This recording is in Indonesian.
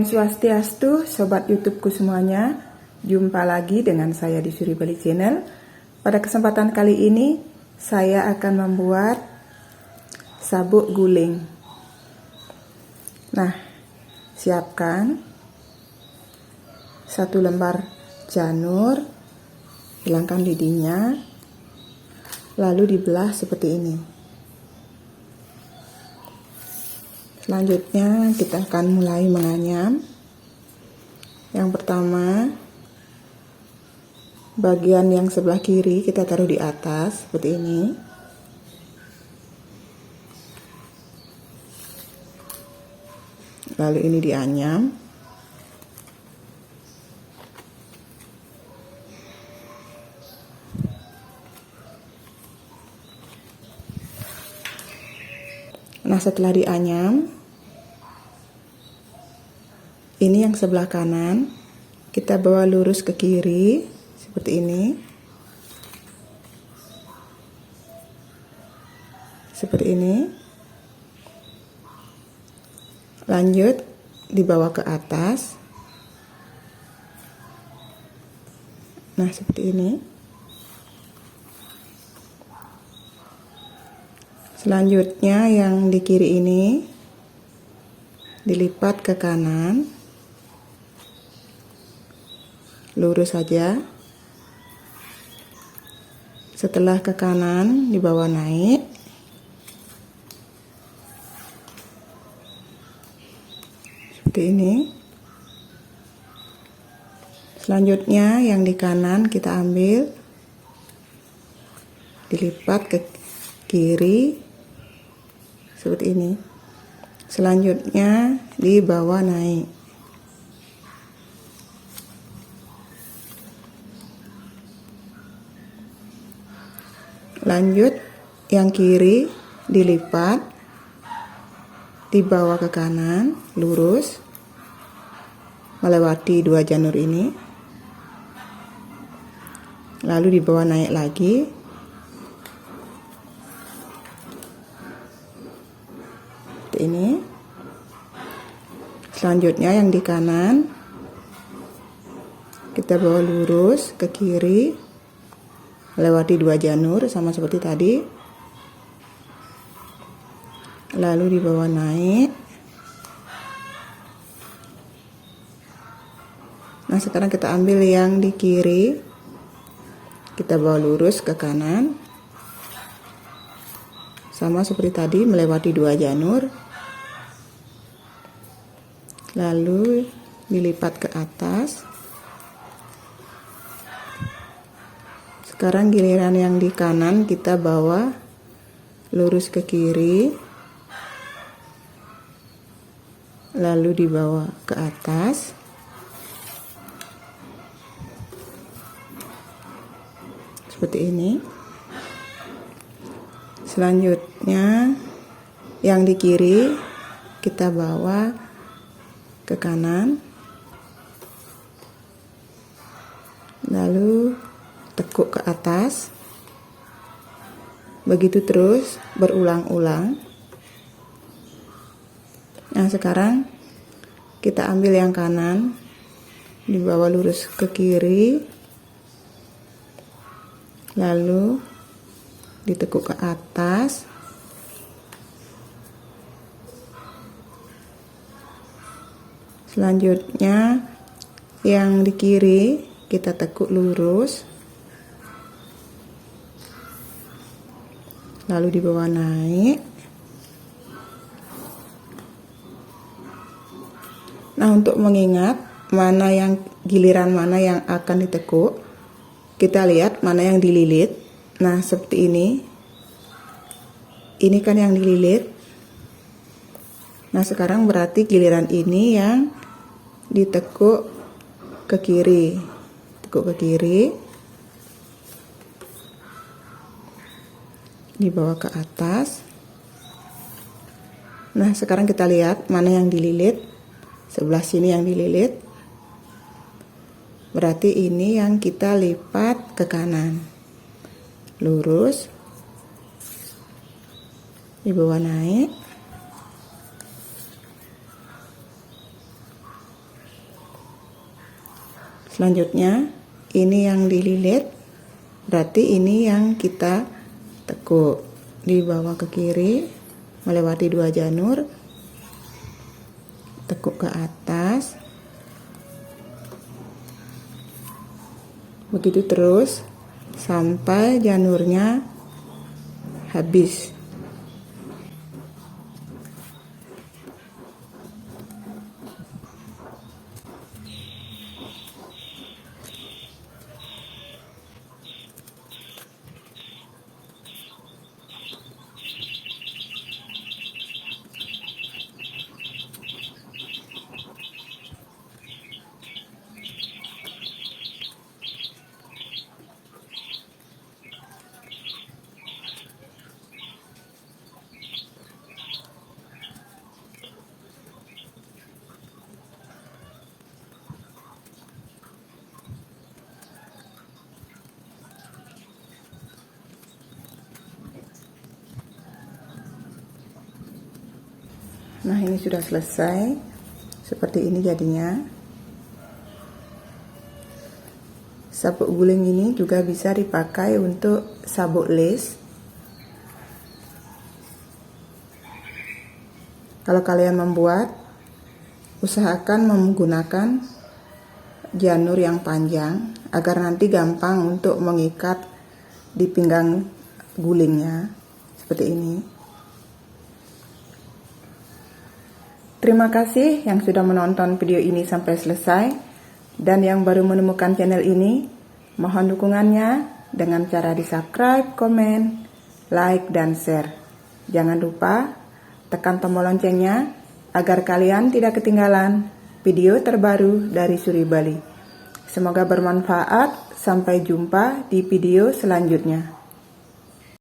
Om Swastiastu, Sobat YouTubeku semuanya. Jumpa lagi dengan saya di Suri Bali Channel. Pada kesempatan kali ini, saya akan membuat sabuk guling. Nah, siapkan 1 lembar janur, hilangkan lidinya, lalu dibelah seperti ini. Selanjutnya kita akan mulai menganyam. Yang pertama, bagian yang sebelah kiri kita taruh di atas seperti ini. Lalu ini dianyam. Nah, setelah dianyam, ini yang sebelah kanan kita bawa lurus ke kiri seperti ini. Seperti ini. Lanjut dibawa ke atas. Nah, seperti ini. Selanjutnya yang di kiri ini dilipat ke kanan, lurus saja. Setelah ke kanan dibawa naik, seperti ini. Selanjutnya yang di kanan kita ambil, dilipat ke kiri seperti ini. Selanjutnya dibawa naik. Lanjut yang kiri dilipat, dibawa ke kanan, lurus, melewati 2 janur ini. Lalu dibawa naik lagi. Ini selanjutnya yang di kanan kita bawa lurus ke kiri, melewati 2 janur sama seperti tadi, lalu dibawa naik. Nah, sekarang kita ambil yang di kiri, kita bawa lurus ke kanan sama seperti tadi, melewati 2 janur, lalu dilipat ke atas. Sekarang giliran yang di kanan kita bawa lurus ke kiri, lalu dibawa ke atas. Seperti ini. Selanjutnya yang di kiri kita bawa ke kanan, lalu tekuk ke atas. Begitu terus berulang-ulang. Nah, sekarang kita ambil yang kanan, dibawa lurus ke kiri, lalu ditekuk ke atas. Selanjutnya yang di kiri kita tekuk lurus, lalu dibawa naik. Nah, untuk mengingat mana yang giliran mana yang akan ditekuk, kita lihat mana yang dililit. Nah, seperti ini. Ini kan yang dililit. Nah, sekarang berarti giliran ini yang ditekuk ke kiri. Tekuk ke kiri. Dibawa ke atas. Nah, sekarang kita lihat mana yang dililit. Sebelah sini yang dililit. Berarti ini yang kita lipat ke kanan. Lurus. Dibawa naik. Selanjutnya ini yang dililit, berarti ini yang kita tekuk. Dibawa ke kiri melewati 2 janur, tekuk ke atas, begitu terus sampai janurnya habis. Nah, ini sudah selesai. Seperti ini jadinya. Sabuk guling ini juga bisa dipakai untuk sabuk lace. Kalau kalian membuat, usahakan menggunakan janur yang panjang agar nanti gampang untuk mengikat di pinggang gulingnya. Seperti ini. Terima kasih yang sudah menonton video ini sampai selesai, dan yang baru menemukan channel ini, mohon dukungannya dengan cara di subscribe, komen, like, dan share. Jangan lupa tekan tombol loncengnya agar kalian tidak ketinggalan video terbaru dari Suri Bali. Semoga bermanfaat, sampai jumpa di video selanjutnya.